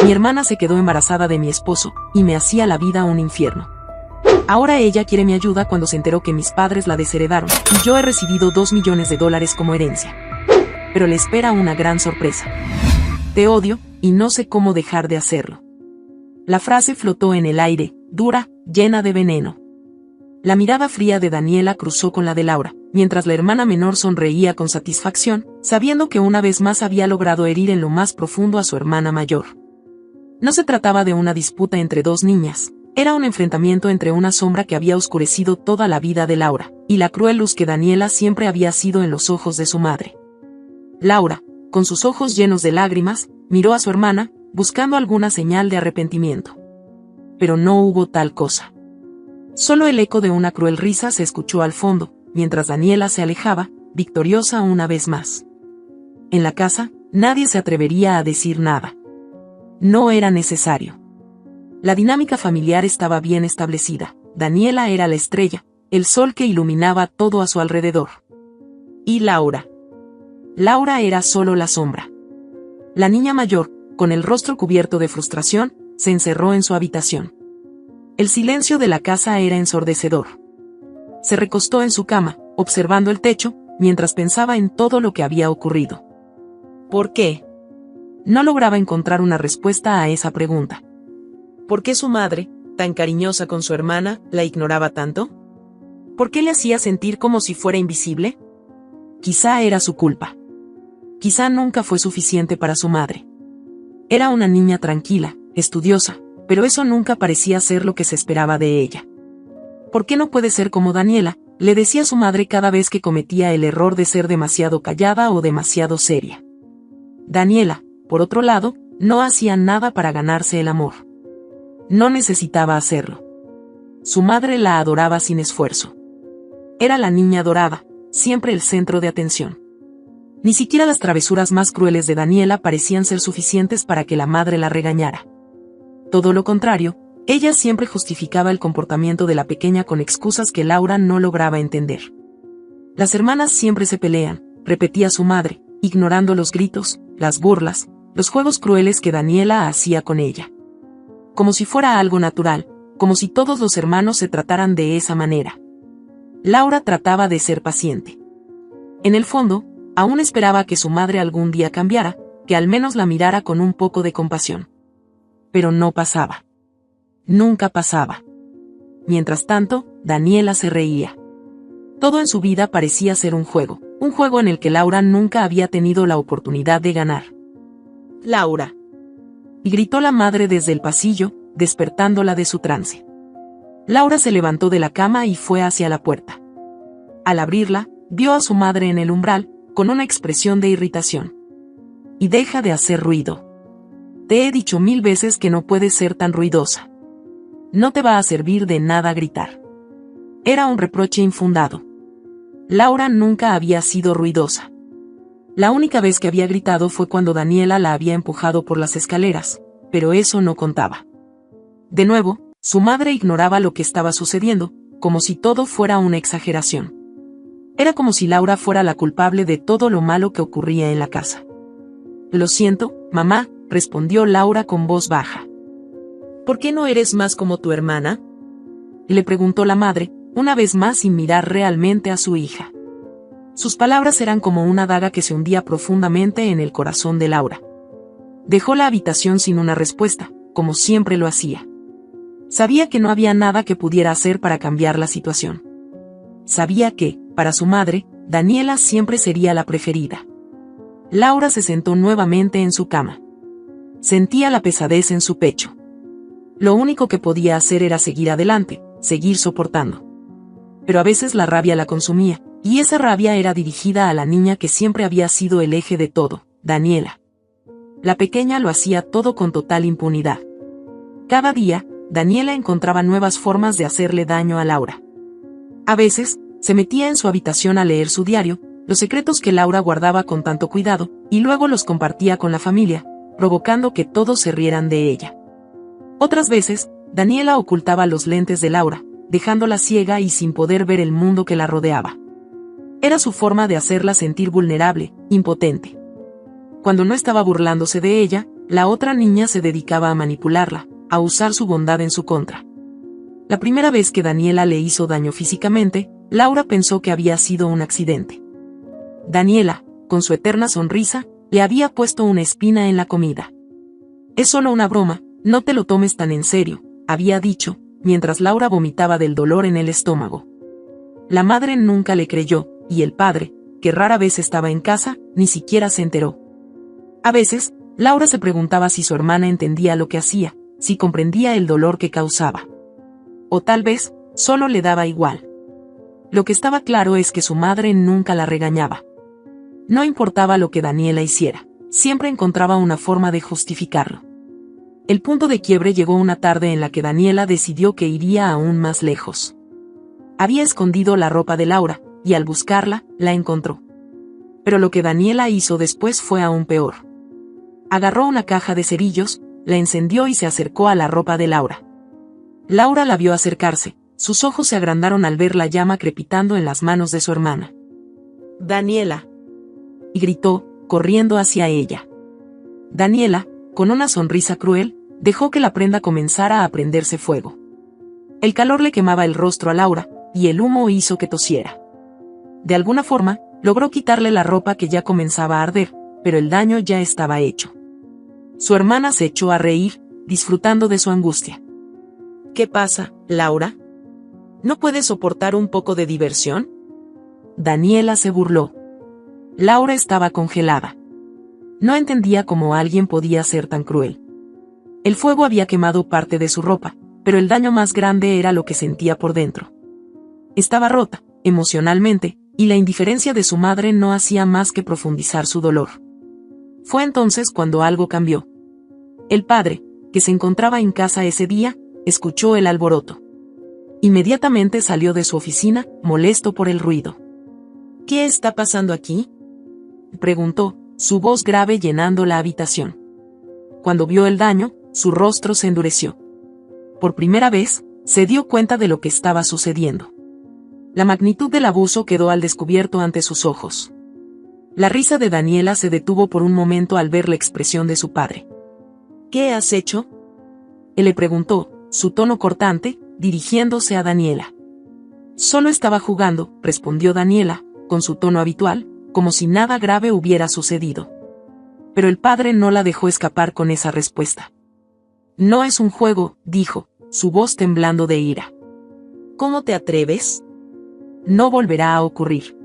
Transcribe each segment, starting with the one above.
Mi hermana se quedó embarazada de mi esposo, y me hacía la vida un infierno. Ahora ella quiere mi ayuda cuando se enteró que mis padres la desheredaron, y yo he recibido $2 millones como herencia. Pero le espera una gran sorpresa. Te odio, y no sé cómo dejar de hacerlo. La frase flotó en el aire, dura, llena de veneno. La mirada fría de Daniela cruzó con la de Laura, mientras la hermana menor sonreía con satisfacción, sabiendo que una vez más había logrado herir en lo más profundo a su hermana mayor. No se trataba de una disputa entre dos niñas, era un enfrentamiento entre una sombra que había oscurecido toda la vida de Laura, y la cruel luz que Daniela siempre había sido en los ojos de su madre. Laura, con sus ojos llenos de lágrimas, miró a su hermana, buscando alguna señal de arrepentimiento. Pero no hubo tal cosa. Solo el eco de una cruel risa se escuchó al fondo, mientras Daniela se alejaba, victoriosa una vez más. En la casa, nadie se atrevería a decir nada. No era necesario. La dinámica familiar estaba bien establecida. Daniela era la estrella, el sol que iluminaba todo a su alrededor. ¿Y Laura? Laura era solo la sombra. La niña mayor, con el rostro cubierto de frustración, se encerró en su habitación. El silencio de la casa era ensordecedor. Se recostó en su cama, observando el techo, mientras pensaba en todo lo que había ocurrido. ¿Por qué? No lograba encontrar una respuesta a esa pregunta. ¿Por qué su madre, tan cariñosa con su hermana, la ignoraba tanto? ¿Por qué le hacía sentir como si fuera invisible? Quizá era su culpa. Quizá nunca fue suficiente para su madre. Era una niña tranquila, estudiosa, pero eso nunca parecía ser lo que se esperaba de ella. ¿Por qué no puede ser como Daniela?, le decía su madre cada vez que cometía el error de ser demasiado callada o demasiado seria. Daniela, por otro lado, no hacía nada para ganarse el amor. No necesitaba hacerlo. Su madre la adoraba sin esfuerzo. Era la niña dorada, siempre el centro de atención. Ni siquiera las travesuras más crueles de Daniela parecían ser suficientes para que la madre la regañara. Todo lo contrario, ella siempre justificaba el comportamiento de la pequeña con excusas que Laura no lograba entender. Las hermanas siempre se pelean, repetía su madre, ignorando los gritos, las burlas, los juegos crueles que Daniela hacía con ella. Como si fuera algo natural, como si todos los hermanos se trataran de esa manera. Laura trataba de ser paciente. En el fondo, aún esperaba que su madre algún día cambiara, que al menos la mirara con un poco de compasión. Pero no pasaba. Nunca pasaba. Mientras tanto, Daniela se reía. Todo en su vida parecía ser un juego en el que Laura nunca había tenido la oportunidad de ganar. ¡Laura! Y gritó la madre desde el pasillo, despertándola de su trance. Laura se levantó de la cama y fue hacia la puerta. Al abrirla, vio a su madre en el umbral, con una expresión de irritación. Y deja de hacer ruido. Te he dicho 1000 veces que no puedes ser tan ruidosa. No te va a servir de nada gritar. Era un reproche infundado. Laura nunca había sido ruidosa. La única vez que había gritado fue cuando Daniela la había empujado por las escaleras, pero eso no contaba. De nuevo, su madre ignoraba lo que estaba sucediendo, como si todo fuera una exageración. Era como si Laura fuera la culpable de todo lo malo que ocurría en la casa. Lo siento, mamá, respondió Laura con voz baja. ¿Por qué no eres más como tu hermana?, le preguntó la madre, una vez más sin mirar realmente a su hija. Sus palabras eran como una daga que se hundía profundamente en el corazón de Laura. Dejó la habitación sin una respuesta, como siempre lo hacía. Sabía que no había nada que pudiera hacer para cambiar la situación. Sabía que, para su madre, Daniela siempre sería la preferida. Laura se sentó nuevamente en su cama. Sentía la pesadez en su pecho. Lo único que podía hacer era seguir adelante, seguir soportando. Pero a veces la rabia la consumía, y esa rabia era dirigida a la niña que siempre había sido el eje de todo, Daniela. La pequeña lo hacía todo con total impunidad. Cada día, Daniela encontraba nuevas formas de hacerle daño a Laura. A veces, se metía en su habitación a leer su diario, los secretos que Laura guardaba con tanto cuidado, y luego los compartía con la familia, provocando que todos se rieran de ella. Otras veces, Daniela ocultaba los lentes de Laura, dejándola ciega y sin poder ver el mundo que la rodeaba. Era su forma de hacerla sentir vulnerable, impotente. Cuando no estaba burlándose de ella, la otra niña se dedicaba a manipularla, a usar su bondad en su contra. La primera vez que Daniela le hizo daño físicamente, Laura pensó que había sido un accidente. Daniela, con su eterna sonrisa, le había puesto una espina en la comida. «Es solo una broma, no te lo tomes tan en serio», había dicho, mientras Laura vomitaba del dolor en el estómago. La madre nunca le creyó, y el padre, que rara vez estaba en casa, ni siquiera se enteró. A veces, Laura se preguntaba si su hermana entendía lo que hacía, si comprendía el dolor que causaba. O tal vez, solo le daba igual. Lo que estaba claro es que su madre nunca la regañaba. No importaba lo que Daniela hiciera, siempre encontraba una forma de justificarlo. El punto de quiebre llegó una tarde en la que Daniela decidió que iría aún más lejos. Había escondido la ropa de Laura, y al buscarla, la encontró. Pero lo que Daniela hizo después fue aún peor. Agarró una caja de cerillos, la encendió y se acercó a la ropa de Laura. Laura la vio acercarse, sus ojos se agrandaron al ver la llama crepitando en las manos de su hermana. «Daniela», y gritó, corriendo hacia ella. Daniela, con una sonrisa cruel, dejó que la prenda comenzara a prenderse fuego. El calor le quemaba el rostro a Laura, y el humo hizo que tosiera. De alguna forma, logró quitarle la ropa que ya comenzaba a arder, pero el daño ya estaba hecho. Su hermana se echó a reír, disfrutando de su angustia. «¿Qué pasa, Laura? ¿No puedes soportar un poco de diversión?». Daniela se burló. Laura estaba congelada. No entendía cómo alguien podía ser tan cruel. El fuego había quemado parte de su ropa, pero el daño más grande era lo que sentía por dentro. Estaba rota, emocionalmente, y la indiferencia de su madre no hacía más que profundizar su dolor. Fue entonces cuando algo cambió. El padre, que se encontraba en casa ese día, escuchó el alboroto. Inmediatamente salió de su oficina, molesto por el ruido. «¿Qué está pasando aquí?», preguntó, su voz grave llenando la habitación. Cuando vio el daño, su rostro se endureció. Por primera vez, se dio cuenta de lo que estaba sucediendo. La magnitud del abuso quedó al descubierto ante sus ojos. La risa de Daniela se detuvo por un momento al ver la expresión de su padre. «¿Qué has hecho?», él le preguntó, su tono cortante, dirigiéndose a Daniela. «Solo estaba jugando», respondió Daniela, con su tono habitual, como si nada grave hubiera sucedido. Pero el padre no la dejó escapar con esa respuesta. «No es un juego», dijo, su voz temblando de ira. «¿Cómo te atreves? No volverá a ocurrir».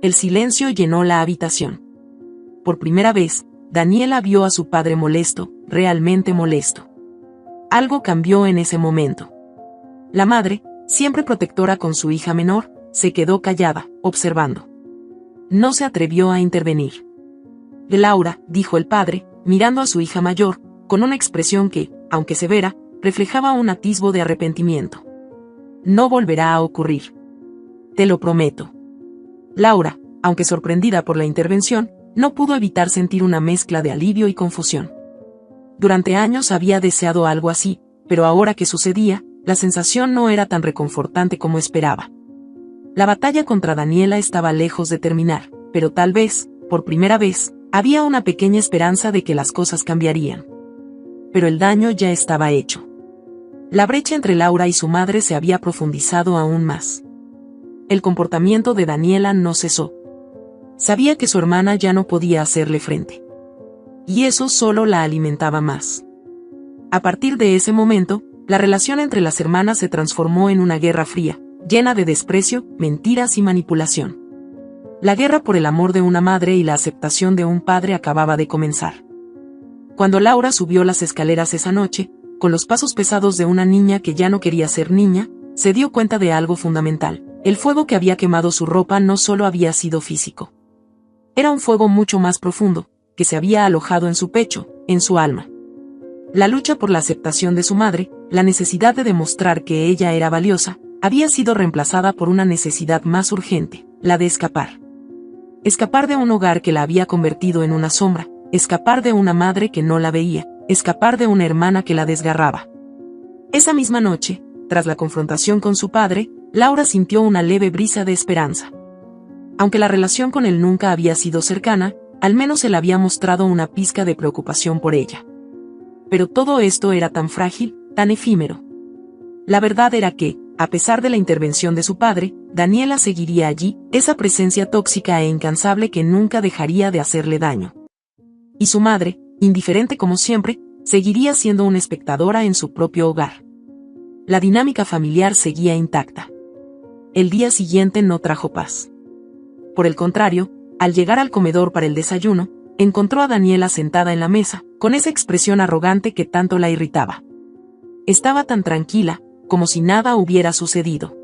El silencio llenó la habitación. Por primera vez, Daniela vio a su padre molesto, realmente molesto. Algo cambió en ese momento. La madre, siempre protectora con su hija menor, se quedó callada, observando. No se atrevió a intervenir. «Laura», dijo el padre, mirando a su hija mayor, con una expresión que, aunque severa, reflejaba un atisbo de arrepentimiento. «No volverá a ocurrir. Te lo prometo». Laura, aunque sorprendida por la intervención, no pudo evitar sentir una mezcla de alivio y confusión. Durante años había deseado algo así, pero ahora que sucedía, la sensación no era tan reconfortante como esperaba. La batalla contra Daniela estaba lejos de terminar, pero tal vez, por primera vez, había una pequeña esperanza de que las cosas cambiarían. Pero el daño ya estaba hecho. La brecha entre Laura y su madre se había profundizado aún más. El comportamiento de Daniela no cesó. Sabía que su hermana ya no podía hacerle frente. Y eso solo la alimentaba más. A partir de ese momento, la relación entre las hermanas se transformó en una guerra fría, llena de desprecio, mentiras y manipulación. La guerra por el amor de una madre y la aceptación de un padre acababa de comenzar. Cuando Laura subió las escaleras esa noche, con los pasos pesados de una niña que ya no quería ser niña, se dio cuenta de algo fundamental. El fuego que había quemado su ropa no solo había sido físico. Era un fuego mucho más profundo, que se había alojado en su pecho, en su alma. La lucha por la aceptación de su madre, la necesidad de demostrar que ella era valiosa, había sido reemplazada por una necesidad más urgente, la de escapar. Escapar de un hogar que la había convertido en una sombra, escapar de una madre que no la veía, escapar de una hermana que la desgarraba. Esa misma noche, tras la confrontación con su padre, Laura sintió una leve brisa de esperanza. Aunque la relación con él nunca había sido cercana, al menos él había mostrado una pizca de preocupación por ella. Pero todo esto era tan frágil, tan efímero. La verdad era que, a pesar de la intervención de su padre, Daniela seguiría allí, esa presencia tóxica e incansable que nunca dejaría de hacerle daño. Y su madre, indiferente como siempre, seguiría siendo una espectadora en su propio hogar. La dinámica familiar seguía intacta. El día siguiente no trajo paz. Por el contrario, al llegar al comedor para el desayuno, encontró a Daniela sentada en la mesa, con esa expresión arrogante que tanto la irritaba. Estaba tan tranquila, como si nada hubiera sucedido.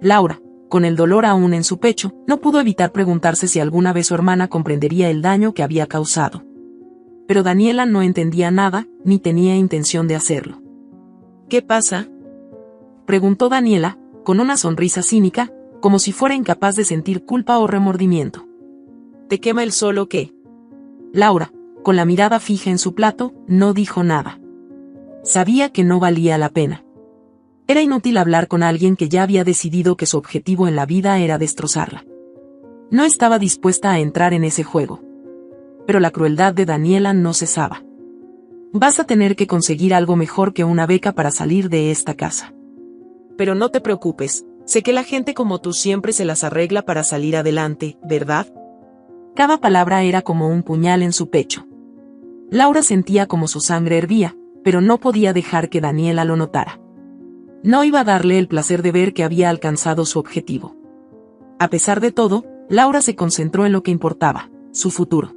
Laura, con el dolor aún en su pecho, no pudo evitar preguntarse si alguna vez su hermana comprendería el daño que había causado. Pero Daniela no entendía nada, ni tenía intención de hacerlo. ¿Qué pasa?, preguntó Daniela, con una sonrisa cínica, como si fuera incapaz de sentir culpa o remordimiento. ¿Te quema el sol o qué? Laura, con la mirada fija en su plato, no dijo nada. Sabía que no valía la pena. Era inútil hablar con alguien que ya había decidido que su objetivo en la vida era destrozarla. No estaba dispuesta a entrar en ese juego. Pero la crueldad de Daniela no cesaba. Vas a tener que conseguir algo mejor que una beca para salir de esta casa. Pero no te preocupes, sé que la gente como tú siempre se las arregla para salir adelante, ¿verdad? Cada palabra era como un puñal en su pecho. Laura sentía como su sangre hervía, pero no podía dejar que Daniela lo notara. No iba a darle el placer de ver que había alcanzado su objetivo. A pesar de todo, Laura se concentró en lo que importaba, su futuro.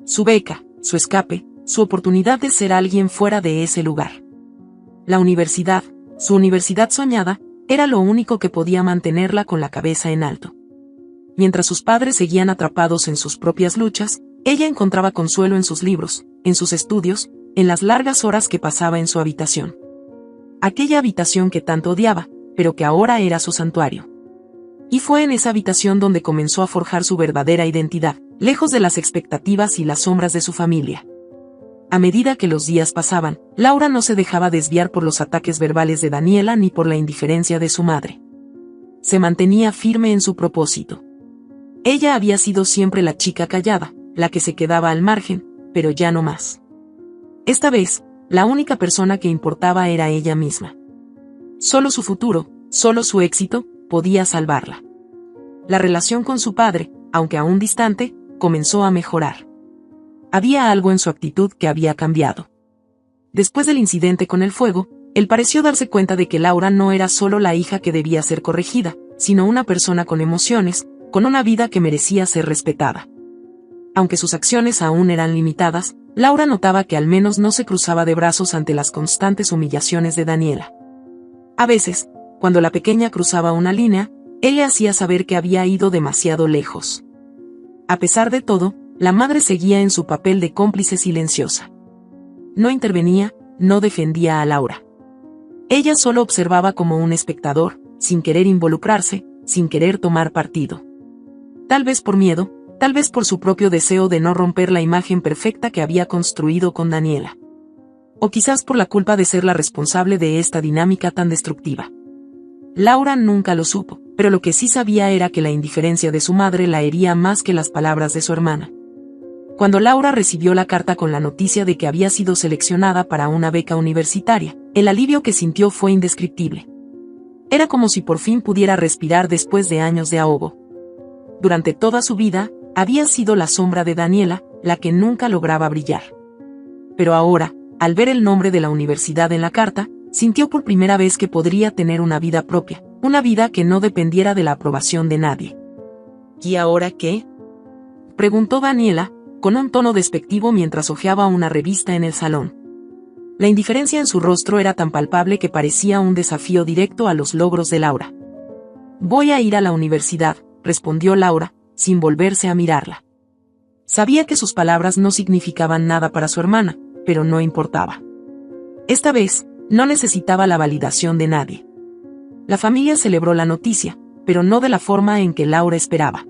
Su beca, su escape, su oportunidad de ser alguien fuera de ese lugar. La universidad, su universidad soñada, era lo único que podía mantenerla con la cabeza en alto. Mientras sus padres seguían atrapados en sus propias luchas, ella encontraba consuelo en sus libros, en sus estudios, en las largas horas que pasaba en su habitación. Aquella habitación que tanto odiaba, pero que ahora era su santuario. Y fue en esa habitación donde comenzó a forjar su verdadera identidad, lejos de las expectativas y las sombras de su familia. A medida que los días pasaban, Laura no se dejaba desviar por los ataques verbales de Daniela ni por la indiferencia de su madre. Se mantenía firme en su propósito. Ella había sido siempre la chica callada, la que se quedaba al margen, pero ya no más. Esta vez, la única persona que importaba era ella misma. Solo su futuro, solo su éxito, podía salvarla. La relación con su padre, aunque aún distante, comenzó a mejorar. Había algo en su actitud que había cambiado. Después del incidente con el fuego, él pareció darse cuenta de que Laura no era solo la hija que debía ser corregida, sino una persona con emociones, con una vida que merecía ser respetada. Aunque sus acciones aún eran limitadas, Laura notaba que al menos no se cruzaba de brazos ante las constantes humillaciones de Daniela. A veces, cuando la pequeña cruzaba una línea, él le hacía saber que había ido demasiado lejos. A pesar de todo, la madre seguía en su papel de cómplice silenciosa. No intervenía, no defendía a Laura. Ella solo observaba como un espectador, sin querer involucrarse, sin querer tomar partido. Tal vez por miedo, tal vez por su propio deseo de no romper la imagen perfecta que había construido con Daniela. O quizás por la culpa de ser la responsable de esta dinámica tan destructiva. Laura nunca lo supo, pero lo que sí sabía era que la indiferencia de su madre la hería más que las palabras de su hermana. Cuando Laura recibió la carta con la noticia de que había sido seleccionada para una beca universitaria, el alivio que sintió fue indescriptible. Era como si por fin pudiera respirar después de años de ahogo. Durante toda su vida, había sido la sombra de Daniela, la que nunca lograba brillar. Pero ahora, al ver el nombre de la universidad en la carta, sintió por primera vez que podría tener una vida propia, una vida que no dependiera de la aprobación de nadie. ¿Y ahora qué?, preguntó Daniela, con un tono despectivo mientras hojeaba una revista en el salón. La indiferencia en su rostro era tan palpable que parecía un desafío directo a los logros de Laura. Voy a ir a la universidad, respondió Laura, sin volverse a mirarla. Sabía que sus palabras no significaban nada para su hermana, pero no importaba. Esta vez, no necesitaba la validación de nadie. La familia celebró la noticia, pero no de la forma en que Laura esperaba.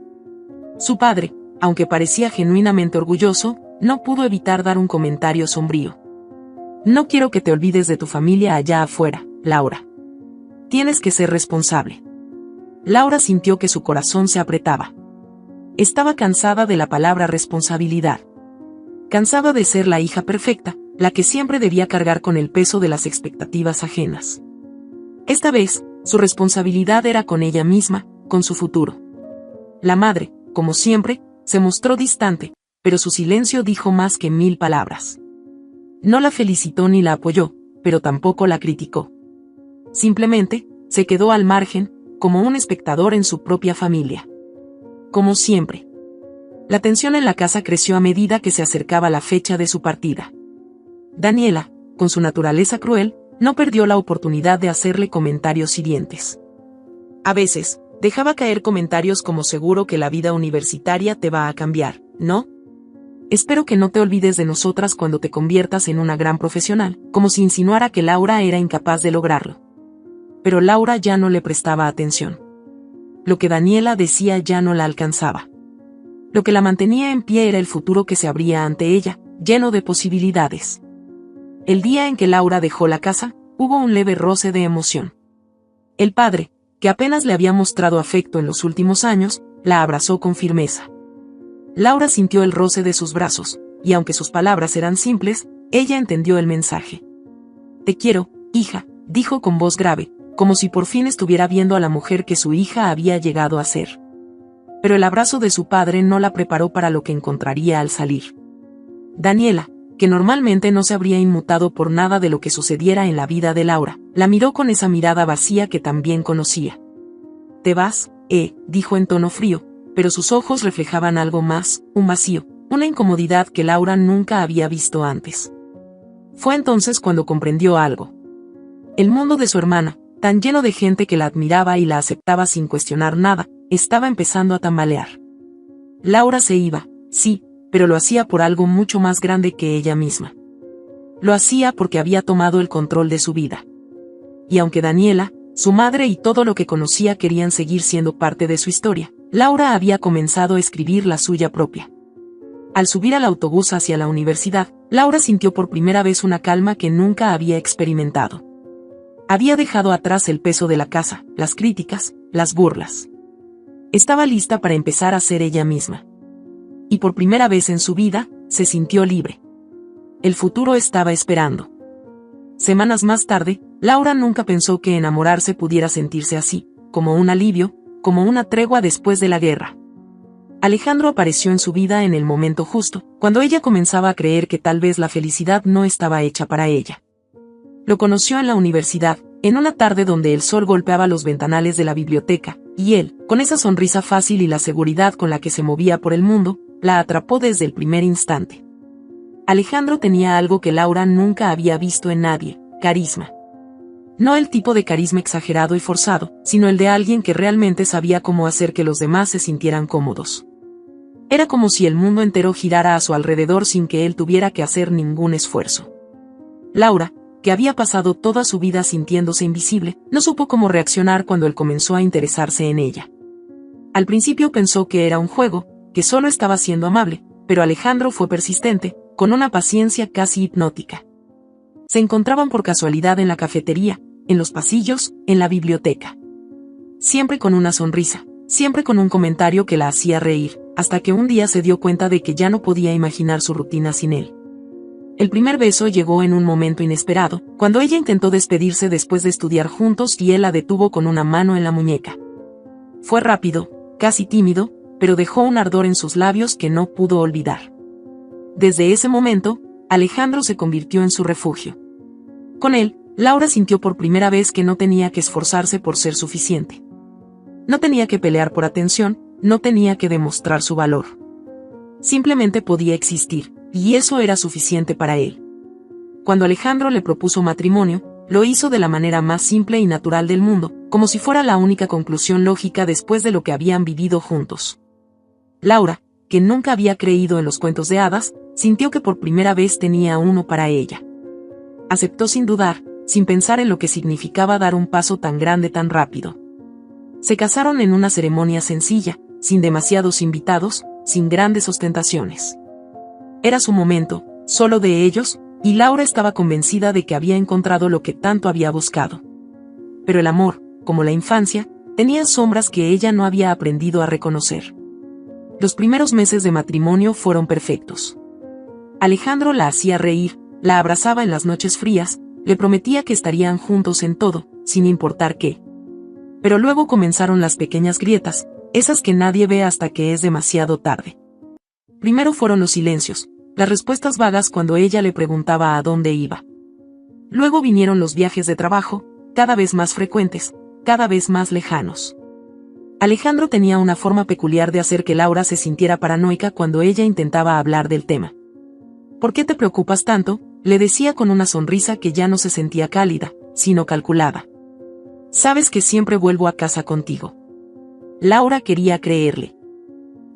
Su padre, aunque parecía genuinamente orgulloso, no pudo evitar dar un comentario sombrío. No quiero que te olvides de tu familia allá afuera, Laura. Tienes que ser responsable. Laura sintió que su corazón se apretaba. Estaba cansada de la palabra responsabilidad. Cansada de ser la hija perfecta, la que siempre debía cargar con el peso de las expectativas ajenas. Esta vez, su responsabilidad era con ella misma, con su futuro. La madre, como siempre, se mostró distante, pero su silencio dijo más que 1000 palabras. No la felicitó ni la apoyó, pero tampoco la criticó. Simplemente, se quedó al margen, como un espectador en su propia familia. Como siempre. La tensión en la casa creció a medida que se acercaba la fecha de su partida. Daniela, con su naturaleza cruel, no perdió la oportunidad de hacerle comentarios hirientes. A veces, dejaba caer comentarios como seguro que la vida universitaria te va a cambiar, ¿no? Espero que no te olvides de nosotras cuando te conviertas en una gran profesional, como si insinuara que Laura era incapaz de lograrlo. Pero Laura ya no le prestaba atención. Lo que Daniela decía ya no la alcanzaba. Lo que la mantenía en pie era el futuro que se abría ante ella, lleno de posibilidades. El día en que Laura dejó la casa, hubo un leve roce de emoción. El padre, que apenas le había mostrado afecto en los últimos años, la abrazó con firmeza. Laura sintió el roce de sus brazos, y aunque sus palabras eran simples, ella entendió el mensaje. «Te quiero, hija», dijo con voz grave, como si por fin estuviera viendo a la mujer que su hija había llegado a ser. Pero el abrazo de su padre no la preparó para lo que encontraría al salir. Daniela, que normalmente no se habría inmutado por nada de lo que sucediera en la vida de Laura, la miró con esa mirada vacía que también conocía. «¿Te vas?», dijo en tono frío, pero sus ojos reflejaban algo más, un vacío, una incomodidad que Laura nunca había visto antes. Fue entonces cuando comprendió algo. El mundo de su hermana, tan lleno de gente que la admiraba y la aceptaba sin cuestionar nada, estaba empezando a tambalear. Laura se iba, sí, pero lo hacía por algo mucho más grande que ella misma. Lo hacía porque había tomado el control de su vida. Y aunque Daniela, su madre y todo lo que conocía querían seguir siendo parte de su historia, Laura había comenzado a escribir la suya propia. Al subir al autobús hacia la universidad, Laura sintió por primera vez una calma que nunca había experimentado. Había dejado atrás el peso de la casa, las críticas, las burlas. Estaba lista para empezar a ser ella misma. Y por primera vez en su vida, se sintió libre. El futuro estaba esperando. Semanas más tarde, Laura nunca pensó que enamorarse pudiera sentirse así, como un alivio, como una tregua después de la guerra. Alejandro apareció en su vida en el momento justo, cuando ella comenzaba a creer que tal vez la felicidad no estaba hecha para ella. Lo conoció en la universidad, en una tarde donde el sol golpeaba los ventanales de la biblioteca, y él, con esa sonrisa fácil y la seguridad con la que se movía por el mundo, la atrapó desde el primer instante. Alejandro tenía algo que Laura nunca había visto en nadie: carisma. No el tipo de carisma exagerado y forzado, sino el de alguien que realmente sabía cómo hacer que los demás se sintieran cómodos. Era como si el mundo entero girara a su alrededor sin que él tuviera que hacer ningún esfuerzo. Laura, que había pasado toda su vida sintiéndose invisible, no supo cómo reaccionar cuando él comenzó a interesarse en ella. Al principio pensó que era un juego, que solo estaba siendo amable, pero Alejandro fue persistente, con una paciencia casi hipnótica. Se encontraban por casualidad en la cafetería, en los pasillos, en la biblioteca. Siempre con una sonrisa, siempre con un comentario que la hacía reír, hasta que un día se dio cuenta de que ya no podía imaginar su rutina sin él. El primer beso llegó en un momento inesperado, cuando ella intentó despedirse después de estudiar juntos y él la detuvo con una mano en la muñeca. Fue rápido, casi tímido, pero dejó un ardor en sus labios que no pudo olvidar. Desde ese momento, Alejandro se convirtió en su refugio. Con él, Laura sintió por primera vez que no tenía que esforzarse por ser suficiente. No tenía que pelear por atención, no tenía que demostrar su valor. Simplemente podía existir, y eso era suficiente para él. Cuando Alejandro le propuso matrimonio, lo hizo de la manera más simple y natural del mundo, como si fuera la única conclusión lógica después de lo que habían vivido juntos. Laura, que nunca había creído en los cuentos de hadas, sintió que por primera vez tenía uno para ella. Aceptó sin dudar, sin pensar en lo que significaba dar un paso tan grande tan rápido. Se casaron en una ceremonia sencilla, sin demasiados invitados, sin grandes ostentaciones. Era su momento, solo de ellos, y Laura estaba convencida de que había encontrado lo que tanto había buscado. Pero el amor, como la infancia, tenía sombras que ella no había aprendido a reconocer. Los primeros meses de matrimonio fueron perfectos. Alejandro la hacía reír, la abrazaba en las noches frías, le prometía que estarían juntos en todo, sin importar qué. Pero luego comenzaron las pequeñas grietas, esas que nadie ve hasta que es demasiado tarde. Primero fueron los silencios, las respuestas vagas cuando ella le preguntaba a dónde iba. Luego vinieron los viajes de trabajo, cada vez más frecuentes, cada vez más lejanos. Alejandro tenía una forma peculiar de hacer que Laura se sintiera paranoica cuando ella intentaba hablar del tema. ¿Por qué te preocupas tanto?, le decía con una sonrisa que ya no se sentía cálida, sino calculada. Sabes que siempre vuelvo a casa contigo. Laura quería creerle.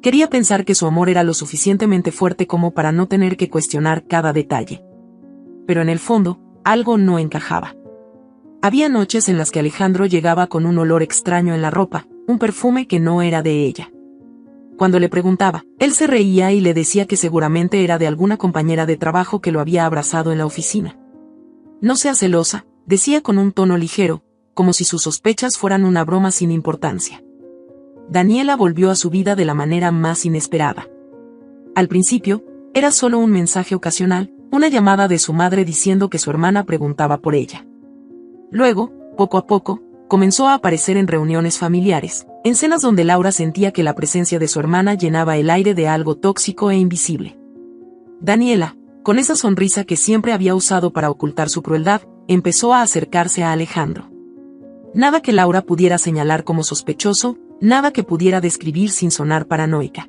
Quería pensar que su amor era lo suficientemente fuerte como para no tener que cuestionar cada detalle. Pero en el fondo, algo no encajaba. Había noches en las que Alejandro llegaba con un olor extraño en la ropa, un perfume que no era de ella. Cuando le preguntaba, él se reía y le decía que seguramente era de alguna compañera de trabajo que lo había abrazado en la oficina. No seas celosa, decía con un tono ligero, como si sus sospechas fueran una broma sin importancia. Daniela volvió a su vida de la manera más inesperada. Al principio, era solo un mensaje ocasional, una llamada de su madre diciendo que su hermana preguntaba por ella. Luego, poco a poco, comenzó a aparecer en reuniones familiares, en cenas donde Laura sentía que la presencia de su hermana llenaba el aire de algo tóxico e invisible. Daniela, con esa sonrisa que siempre había usado para ocultar su crueldad, empezó a acercarse a Alejandro. Nada que Laura pudiera señalar como sospechoso, nada que pudiera describir sin sonar paranoica.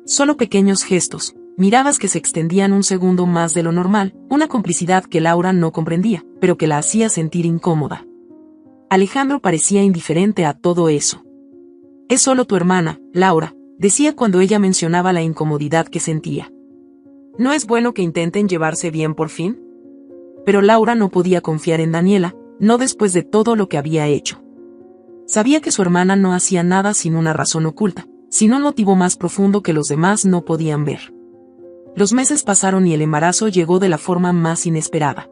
Solo pequeños gestos, miradas que se extendían un segundo más de lo normal, una complicidad que Laura no comprendía, pero que la hacía sentir incómoda. Alejandro parecía indiferente a todo eso. Es solo tu hermana, Laura, decía cuando ella mencionaba la incomodidad que sentía. ¿No es bueno que intenten llevarse bien por fin? Pero Laura no podía confiar en Daniela, no después de todo lo que había hecho. Sabía que su hermana no hacía nada sin una razón oculta, sin un motivo más profundo que los demás no podían ver. Los meses pasaron y el embarazo llegó de la forma más inesperada.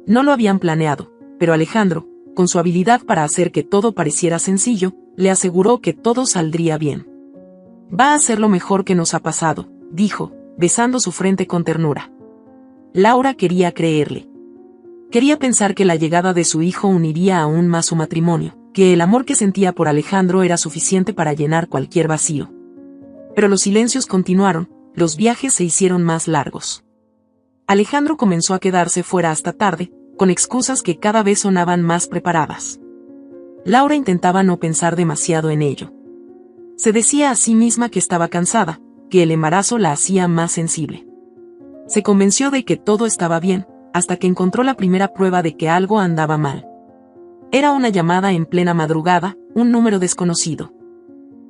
No lo habían planeado, pero Alejandro, con su habilidad para hacer que todo pareciera sencillo, le aseguró que todo saldría bien. Va a ser lo mejor que nos ha pasado, dijo, besando su frente con ternura. Laura quería creerle. Quería pensar que la llegada de su hijo uniría aún más su matrimonio, que el amor que sentía por Alejandro era suficiente para llenar cualquier vacío. Pero los silencios continuaron, los viajes se hicieron más largos. Alejandro comenzó a quedarse fuera hasta tarde, con excusas que cada vez sonaban más preparadas. Laura intentaba no pensar demasiado en ello. Se decía a sí misma que estaba cansada, que el embarazo la hacía más sensible. Se convenció de que todo estaba bien, hasta que encontró la primera prueba de que algo andaba mal. Era una llamada en plena madrugada, un número desconocido.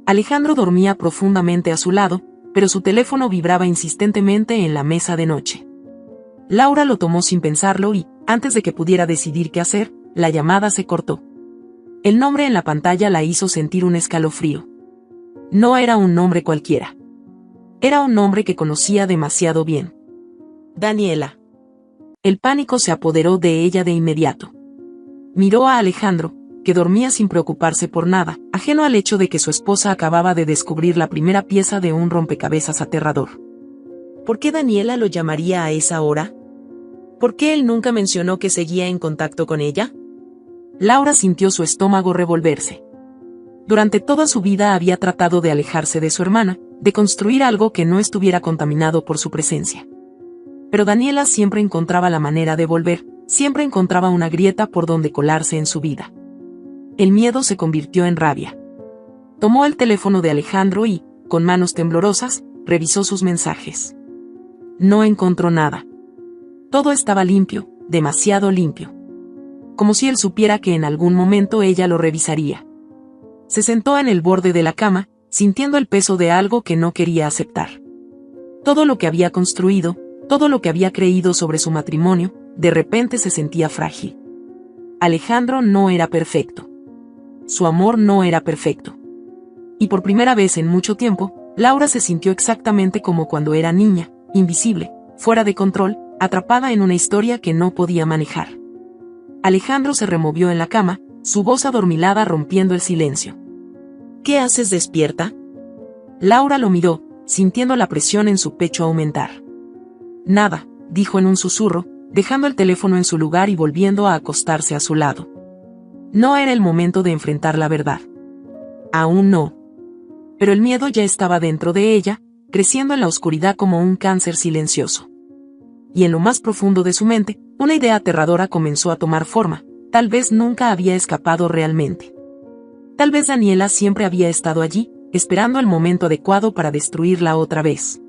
Alejandro dormía profundamente a su lado, pero su teléfono vibraba insistentemente en la mesa de noche. Laura lo tomó sin pensarlo y, antes de que pudiera decidir qué hacer, la llamada se cortó. El nombre en la pantalla la hizo sentir un escalofrío. No era un nombre cualquiera. Era un nombre que conocía demasiado bien. Daniela. El pánico se apoderó de ella de inmediato. Miró a Alejandro, que dormía sin preocuparse por nada, ajeno al hecho de que su esposa acababa de descubrir la primera pieza de un rompecabezas aterrador. ¿Por qué Daniela lo llamaría a esa hora? ¿Por qué él nunca mencionó que seguía en contacto con ella? Laura sintió su estómago revolverse. Durante toda su vida había tratado de alejarse de su hermana, de construir algo que no estuviera contaminado por su presencia. Pero Daniela siempre encontraba la manera de volver, siempre encontraba una grieta por donde colarse en su vida. El miedo se convirtió en rabia. Tomó el teléfono de Alejandro y, con manos temblorosas, revisó sus mensajes. No encontró nada. Todo estaba limpio, demasiado limpio. Como si él supiera que en algún momento ella lo revisaría. Se sentó en el borde de la cama, sintiendo el peso de algo que no quería aceptar. Todo lo que había construido, todo lo que había creído sobre su matrimonio, de repente se sentía frágil. Alejandro no era perfecto. Su amor no era perfecto. Y por primera vez en mucho tiempo, Laura se sintió exactamente como cuando era niña, invisible, fuera de control, atrapada en una historia que no podía manejar. Alejandro se removió en la cama, su voz adormilada rompiendo el silencio. ¿Qué haces despierta? Laura lo miró, sintiendo la presión en su pecho aumentar. Nada, dijo en un susurro, dejando el teléfono en su lugar y volviendo a acostarse a su lado. No era el momento de enfrentar la verdad. Aún no. Pero el miedo ya estaba dentro de ella, creciendo en la oscuridad como un cáncer silencioso. Y en lo más profundo de su mente, una idea aterradora comenzó a tomar forma. Tal vez nunca había escapado realmente. Tal vez Daniela siempre había estado allí, esperando el momento adecuado para destruirla otra vez.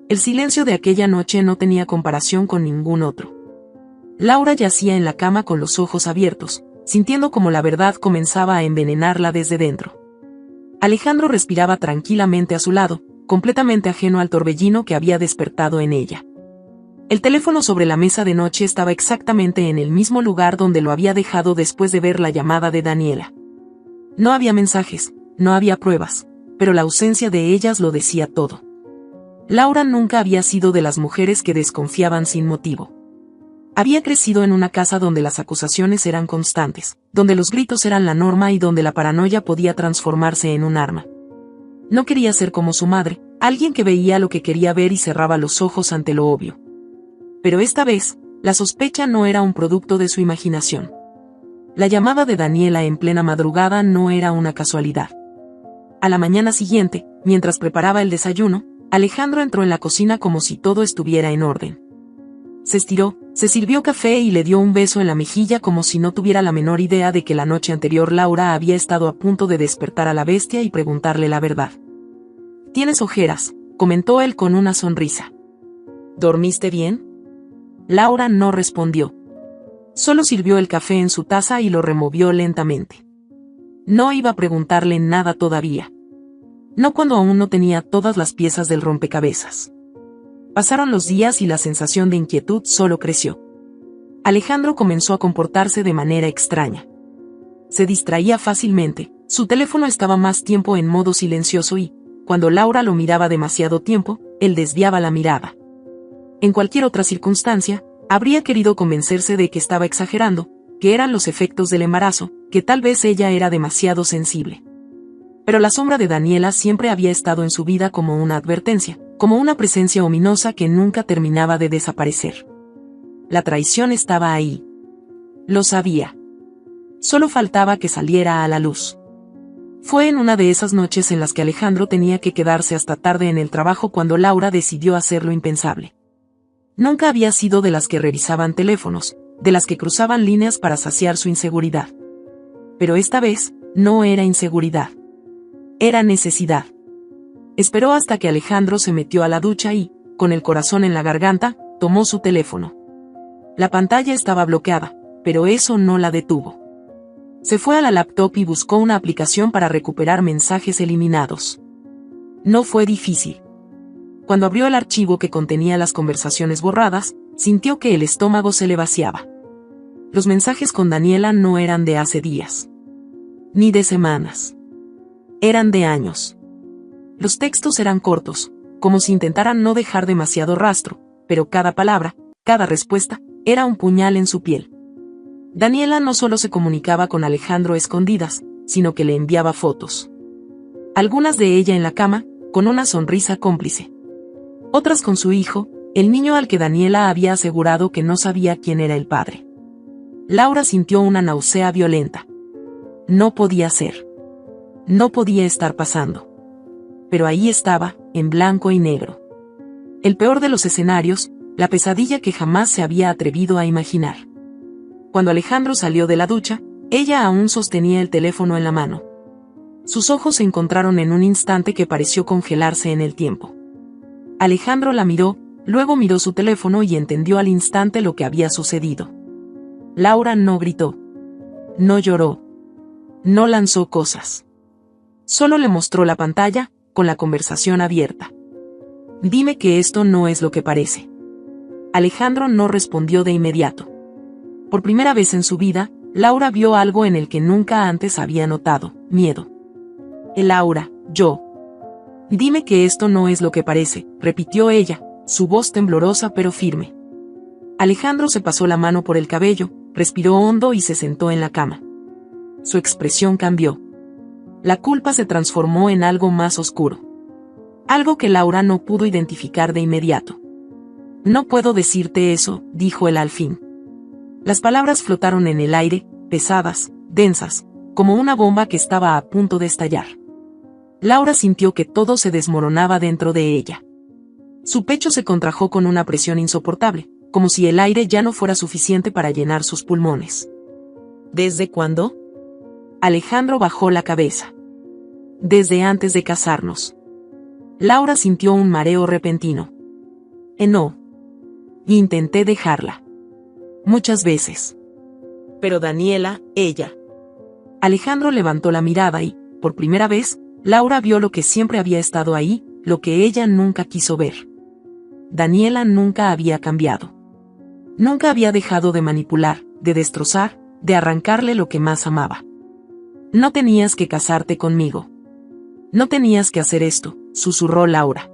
El silencio de aquella noche no tenía comparación con ningún otro. Laura yacía en la cama con los ojos abiertos, sintiendo como la verdad comenzaba a envenenarla desde dentro. Alejandro respiraba tranquilamente a su lado, completamente ajeno al torbellino que había despertado en ella. El teléfono sobre la mesa de noche estaba exactamente en el mismo lugar donde lo había dejado después de ver la llamada de Daniela. No había mensajes, no había pruebas, pero la ausencia de ellas lo decía todo. Laura nunca había sido de las mujeres que desconfiaban sin motivo. Había crecido en una casa donde las acusaciones eran constantes, donde los gritos eran la norma y donde la paranoia podía transformarse en un arma. No quería ser como su madre, alguien que veía lo que quería ver y cerraba los ojos ante lo obvio. Pero esta vez, la sospecha no era un producto de su imaginación. La llamada de Daniela en plena madrugada no era una casualidad. A la mañana siguiente, mientras preparaba el desayuno, Alejandro entró en la cocina como si todo estuviera en orden. Se estiró, se sirvió café y le dio un beso en la mejilla como si no tuviera la menor idea de que la noche anterior Laura había estado a punto de despertar a la bestia y preguntarle la verdad. «Tienes ojeras», comentó él con una sonrisa. «¿Dormiste bien?». Laura no respondió. Solo sirvió el café en su taza y lo removió lentamente. No iba a preguntarle nada todavía. No cuando aún no tenía todas las piezas del rompecabezas. Pasaron los días y la sensación de inquietud solo creció. Alejandro comenzó a comportarse de manera extraña. Se distraía fácilmente, su teléfono estaba más tiempo en modo silencioso y, cuando Laura lo miraba demasiado tiempo, él desviaba la mirada. En cualquier otra circunstancia, habría querido convencerse de que estaba exagerando, que eran los efectos del embarazo, que tal vez ella era demasiado sensible. Pero la sombra de Daniela siempre había estado en su vida como una advertencia, como una presencia ominosa que nunca terminaba de desaparecer. La traición estaba ahí. Lo sabía. Solo faltaba que saliera a la luz. Fue en una de esas noches en las que Alejandro tenía que quedarse hasta tarde en el trabajo cuando Laura decidió hacer lo impensable. Nunca había sido de las que revisaban teléfonos, de las que cruzaban líneas para saciar su inseguridad. Pero esta vez, no era inseguridad. Era necesidad. Esperó hasta que Alejandro se metió a la ducha y, con el corazón en la garganta, tomó su teléfono. La pantalla estaba bloqueada, pero eso no la detuvo. Se fue a la laptop y buscó una aplicación para recuperar mensajes eliminados. No fue difícil. Cuando abrió el archivo que contenía las conversaciones borradas, sintió que el estómago se le vaciaba. Los mensajes con Daniela no eran de hace días. Ni de semanas. Eran de años. Los textos eran cortos, como si intentaran no dejar demasiado rastro, pero cada palabra, cada respuesta, era un puñal en su piel. Daniela no solo se comunicaba con Alejandro a escondidas, sino que le enviaba fotos. Algunas de ella en la cama, con una sonrisa cómplice. Otras con su hijo, el niño al que Daniela había asegurado que no sabía quién era el padre. Laura sintió una náusea violenta. No podía ser. No podía estar pasando. Pero ahí estaba, en blanco y negro. El peor de los escenarios, la pesadilla que jamás se había atrevido a imaginar. Cuando Alejandro salió de la ducha, ella aún sostenía el teléfono en la mano. Sus ojos se encontraron en un instante que pareció congelarse en el tiempo. Alejandro la miró, luego miró su teléfono y entendió al instante lo que había sucedido. Laura no gritó. No lloró. No lanzó cosas. Solo le mostró la pantalla, con la conversación abierta. Dime que esto no es lo que parece. Alejandro no respondió de inmediato. Por primera vez en su vida, Laura vio algo en el que nunca antes había notado, miedo. Laura, yo. Dime que esto no es lo que parece, repitió ella, su voz temblorosa pero firme. Alejandro se pasó la mano por el cabello, respiró hondo y se sentó en la cama. Su expresión cambió. La culpa se transformó en algo más oscuro. Algo que Laura no pudo identificar de inmediato. No puedo decirte eso, dijo él al fin. Las palabras flotaron en el aire, pesadas, densas, como una bomba que estaba a punto de estallar. Laura sintió que todo se desmoronaba dentro de ella. Su pecho se contrajo con una presión insoportable, como si el aire ya no fuera suficiente para llenar sus pulmones. ¿Desde cuándo? Alejandro bajó la cabeza. Desde antes de casarnos. Laura sintió un mareo repentino. No. Intenté dejarla. Muchas veces. Pero Daniela, ella. Alejandro levantó la mirada y, por primera vez, Laura vio lo que siempre había estado ahí, lo que ella nunca quiso ver. Daniela nunca había cambiado. Nunca había dejado de manipular, de destrozar, de arrancarle lo que más amaba. No tenías que casarte conmigo. No tenías que hacer esto, susurró Laura.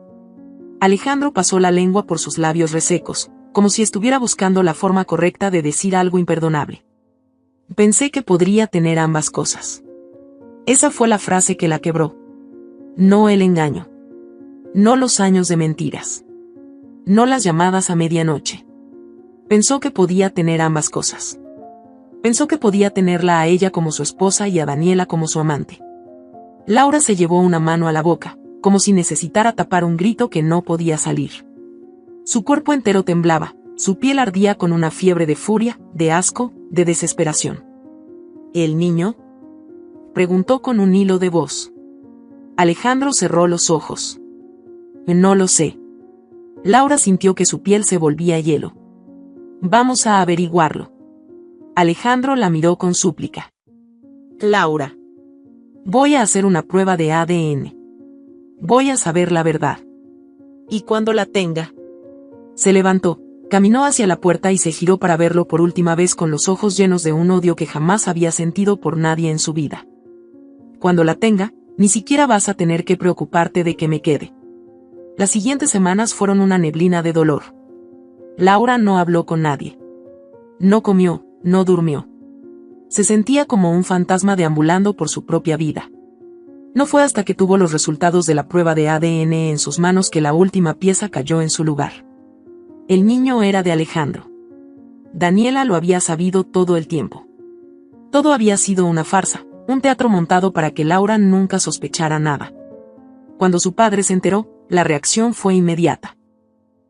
Alejandro pasó la lengua por sus labios resecos, como si estuviera buscando la forma correcta de decir algo imperdonable. Pensé que podría tener ambas cosas. Esa fue la frase que la quebró. No el engaño. No los años de mentiras. No las llamadas a medianoche. Pensó que podía tener ambas cosas. Pensó que podía tenerla a ella como su esposa y a Daniela como su amante. Laura se llevó una mano a la boca, como si necesitara tapar un grito que no podía salir. Su cuerpo entero temblaba, su piel ardía con una fiebre de furia, de asco, de desesperación. ¿El niño? Preguntó con un hilo de voz. Alejandro cerró los ojos. No lo sé. Laura sintió que su piel se volvía hielo. Vamos a averiguarlo. Alejandro la miró con súplica. Laura. Voy a hacer una prueba de ADN. Voy a saber la verdad. Y cuando la tenga. Se levantó, caminó hacia la puerta y se giró para verlo por última vez con los ojos llenos de un odio que jamás había sentido por nadie en su vida. Cuando la tenga, ni siquiera vas a tener que preocuparte de que me quede. Las siguientes semanas fueron una neblina de dolor. Laura no habló con nadie. No comió, no durmió. Se sentía como un fantasma deambulando por su propia vida. No fue hasta que tuvo los resultados de la prueba de ADN en sus manos que la última pieza cayó en su lugar. El niño era de Alejandro. Daniela lo había sabido todo el tiempo. Todo había sido una farsa, un teatro montado para que Laura nunca sospechara nada. Cuando su padre se enteró, la reacción fue inmediata.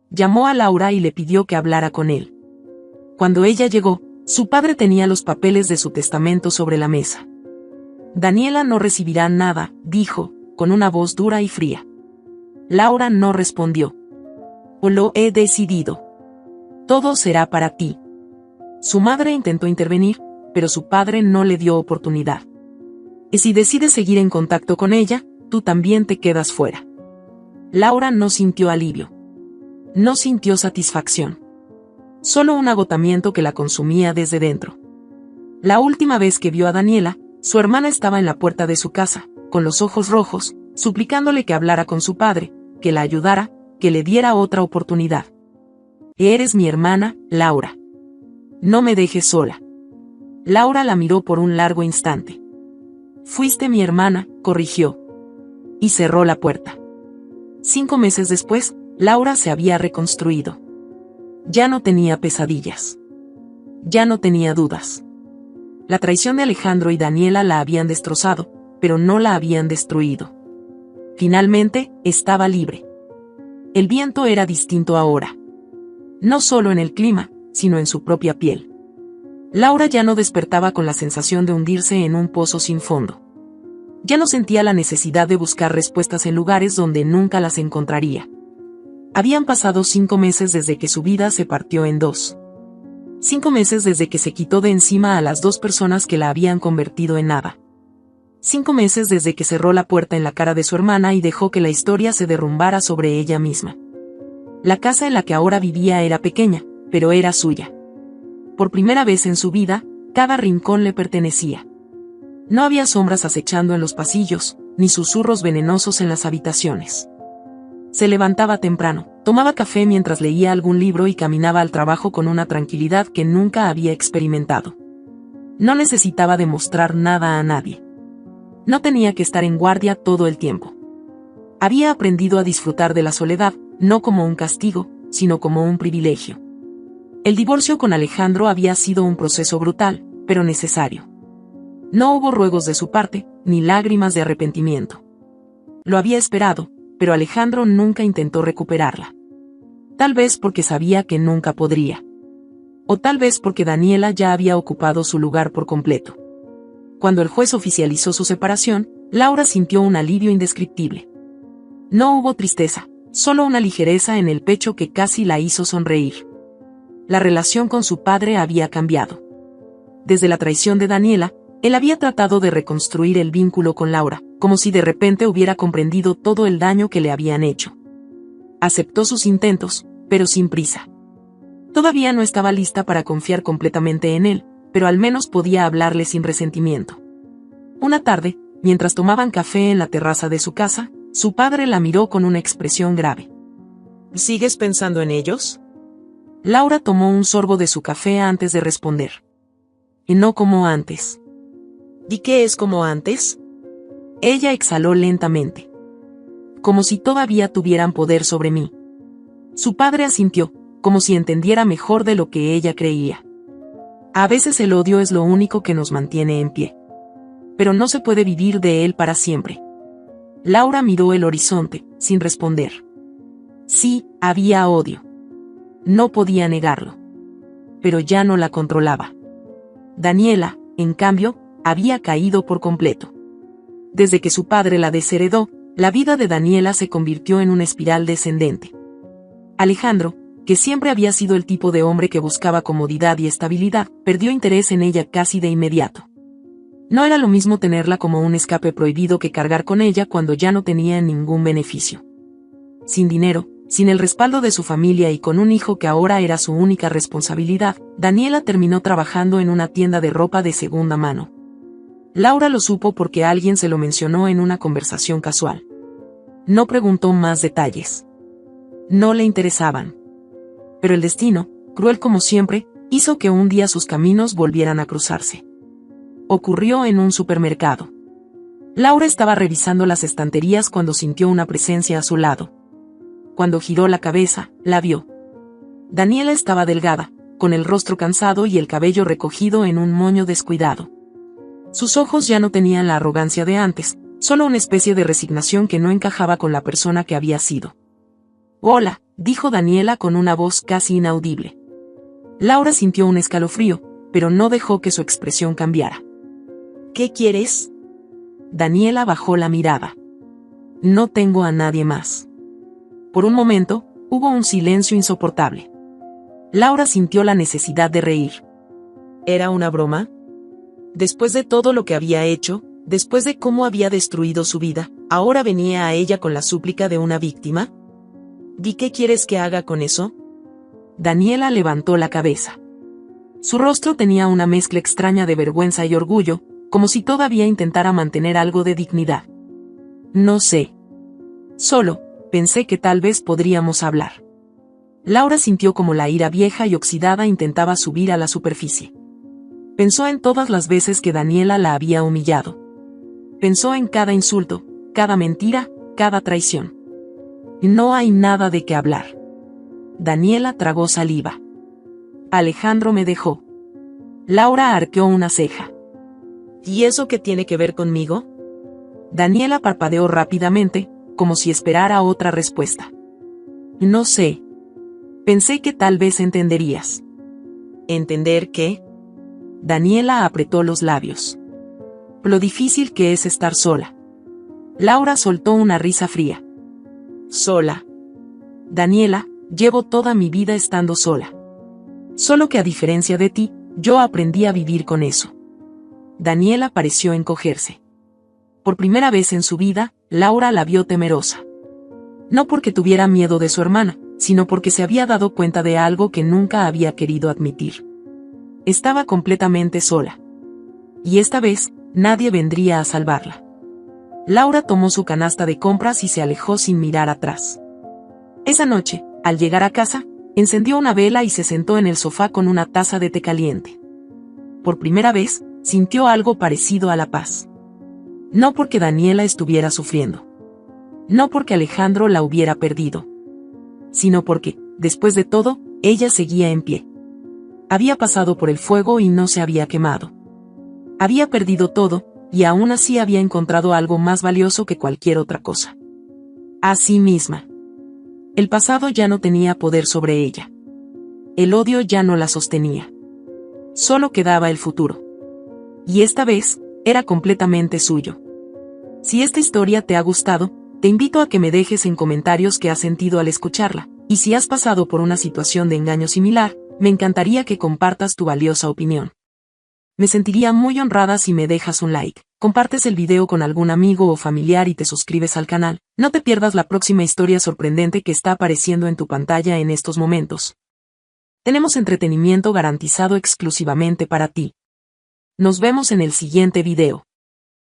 Llamó a Laura y le pidió que hablara con él. Cuando ella llegó, su padre tenía los papeles de su testamento sobre la mesa. Daniela no recibirá nada, dijo, con una voz dura y fría. Laura no respondió. Lo he decidido. Todo será para ti. Su madre intentó intervenir, pero su padre no le dio oportunidad. Y si decides seguir en contacto con ella, tú también te quedas fuera. Laura no sintió alivio. No sintió satisfacción. Solo un agotamiento que la consumía desde dentro. La última vez que vio a Daniela, su hermana estaba en la puerta de su casa, con los ojos rojos, suplicándole que hablara con su padre, que la ayudara, que le diera otra oportunidad. Eres mi hermana, Laura. No me dejes sola. Laura la miró por un largo instante. Fuiste mi hermana, corrigió. Y cerró la puerta. 5 meses después, Laura se había reconstruido. Ya no tenía pesadillas. Ya no tenía dudas. La traición de Alejandro y Daniela la habían destrozado, pero no la habían destruido. Finalmente, estaba libre. El viento era distinto ahora. No solo en el clima, sino en su propia piel. Laura ya no despertaba con la sensación de hundirse en un pozo sin fondo. Ya no sentía la necesidad de buscar respuestas en lugares donde nunca las encontraría. Habían pasado 5 meses desde que su vida se partió en dos. 5 meses desde que se quitó de encima a las 2 personas que la habían convertido en nada. 5 meses desde que cerró la puerta en la cara de su hermana y dejó que la historia se derrumbara sobre ella misma. La casa en la que ahora vivía era pequeña, pero era suya. Por primera vez en su vida, cada rincón le pertenecía. No había sombras acechando en los pasillos, ni susurros venenosos en las habitaciones. Se levantaba temprano, tomaba café mientras leía algún libro y caminaba al trabajo con una tranquilidad que nunca había experimentado. No necesitaba demostrar nada a nadie. No tenía que estar en guardia todo el tiempo. Había aprendido a disfrutar de la soledad, no como un castigo, sino como un privilegio. El divorcio con Alejandro había sido un proceso brutal, pero necesario. No hubo ruegos de su parte, ni lágrimas de arrepentimiento. Lo había esperado, pero Alejandro nunca intentó recuperarla. Tal vez porque sabía que nunca podría. O tal vez porque Daniela ya había ocupado su lugar por completo. Cuando el juez oficializó su separación, Laura sintió un alivio indescriptible. No hubo tristeza, solo una ligereza en el pecho que casi la hizo sonreír. La relación con su padre había cambiado. Desde la traición de Daniela, él había tratado de reconstruir el vínculo con Laura, como si de repente hubiera comprendido todo el daño que le habían hecho. Aceptó sus intentos, pero sin prisa. Todavía no estaba lista para confiar completamente en él, pero al menos podía hablarle sin resentimiento. Una tarde, mientras tomaban café en la terraza de su casa, su padre la miró con una expresión grave. ¿Sigues pensando en ellos? Laura tomó un sorbo de su café antes de responder. Y no como antes. ¿Y qué es como antes? Ella exhaló lentamente. Como si todavía tuvieran poder sobre mí. Su padre asintió, como si entendiera mejor de lo que ella creía. A veces el odio es lo único que nos mantiene en pie. Pero no se puede vivir de él para siempre. Laura miró el horizonte, sin responder. Sí, había odio. No podía negarlo. Pero ya no la controlaba. Daniela, en cambio, había caído por completo. Desde que su padre la desheredó, la vida de Daniela se convirtió en una espiral descendente. Alejandro, que siempre había sido el tipo de hombre que buscaba comodidad y estabilidad, perdió interés en ella casi de inmediato. No era lo mismo tenerla como un escape prohibido que cargar con ella cuando ya no tenía ningún beneficio. Sin dinero, sin el respaldo de su familia y con un hijo que ahora era su única responsabilidad, Daniela terminó trabajando en una tienda de ropa de segunda mano. Laura lo supo porque alguien se lo mencionó en una conversación casual. No preguntó más detalles. No le interesaban. Pero el destino, cruel como siempre, hizo que un día sus caminos volvieran a cruzarse. Ocurrió en un supermercado. Laura estaba revisando las estanterías cuando sintió una presencia a su lado. Cuando giró la cabeza, la vio. Daniela estaba delgada, con el rostro cansado y el cabello recogido en un moño descuidado. Sus ojos ya no tenían la arrogancia de antes, solo una especie de resignación que no encajaba con la persona que había sido. «Hola», dijo Daniela con una voz casi inaudible. Laura sintió un escalofrío, pero no dejó que su expresión cambiara. ¿Qué quieres? Daniela bajó la mirada. No tengo a nadie más. Por un momento, hubo un silencio insoportable. Laura sintió la necesidad de reír. ¿Era una broma? Después de todo lo que había hecho, después de cómo había destruido su vida, ¿ahora venía a ella con la súplica de una víctima? ¿Y qué quieres que haga con eso? Daniela levantó la cabeza. Su rostro tenía una mezcla extraña de vergüenza y orgullo, como si todavía intentara mantener algo de dignidad. No sé. Solo, pensé que tal vez podríamos hablar. Laura sintió como la ira vieja y oxidada intentaba subir a la superficie. Pensó en todas las veces que Daniela la había humillado. Pensó en cada insulto, cada mentira, cada traición. No hay nada de qué hablar. Daniela tragó saliva. Alejandro me dejó. Laura arqueó una ceja. ¿Y eso qué tiene que ver conmigo? Daniela parpadeó rápidamente, como si esperara otra respuesta. No sé. Pensé que tal vez entenderías. ¿Entender qué? Daniela apretó los labios. Lo difícil que es estar sola. Laura soltó una risa fría. ¿Sola? Daniela, llevo toda mi vida estando sola. Solo que a diferencia de ti, yo aprendí a vivir con eso. Daniela pareció encogerse. Por primera vez en su vida, Laura la vio temerosa. No porque tuviera miedo de su hermana, sino porque se había dado cuenta de algo que nunca había querido admitir. Estaba completamente sola. Y esta vez, nadie vendría a salvarla. Laura tomó su canasta de compras y se alejó sin mirar atrás. Esa noche, al llegar a casa, encendió una vela y se sentó en el sofá con una taza de té caliente. Por primera vez, sintió algo parecido a la paz. No porque Daniela estuviera sufriendo. No porque Alejandro la hubiera perdido. Sino porque, Después de todo, ella seguía en pie. Había pasado por el fuego y no se había quemado. Había perdido todo, y aún así había encontrado algo más valioso que cualquier otra cosa. A sí misma. El pasado ya no tenía poder sobre ella. El odio ya no la sostenía. Solo quedaba el futuro. Y esta vez, era completamente suyo. Si esta historia te ha gustado, te invito a que me dejes en comentarios qué has sentido al escucharla, y si has pasado por una situación de engaño similar, me encantaría que compartas tu valiosa opinión. Me sentiría muy honrada si me dejas un like, compartes el video con algún amigo o familiar y te suscribes al canal. No te pierdas la próxima historia sorprendente que está apareciendo en tu pantalla en estos momentos. Tenemos entretenimiento garantizado exclusivamente para ti. Nos vemos en el siguiente video.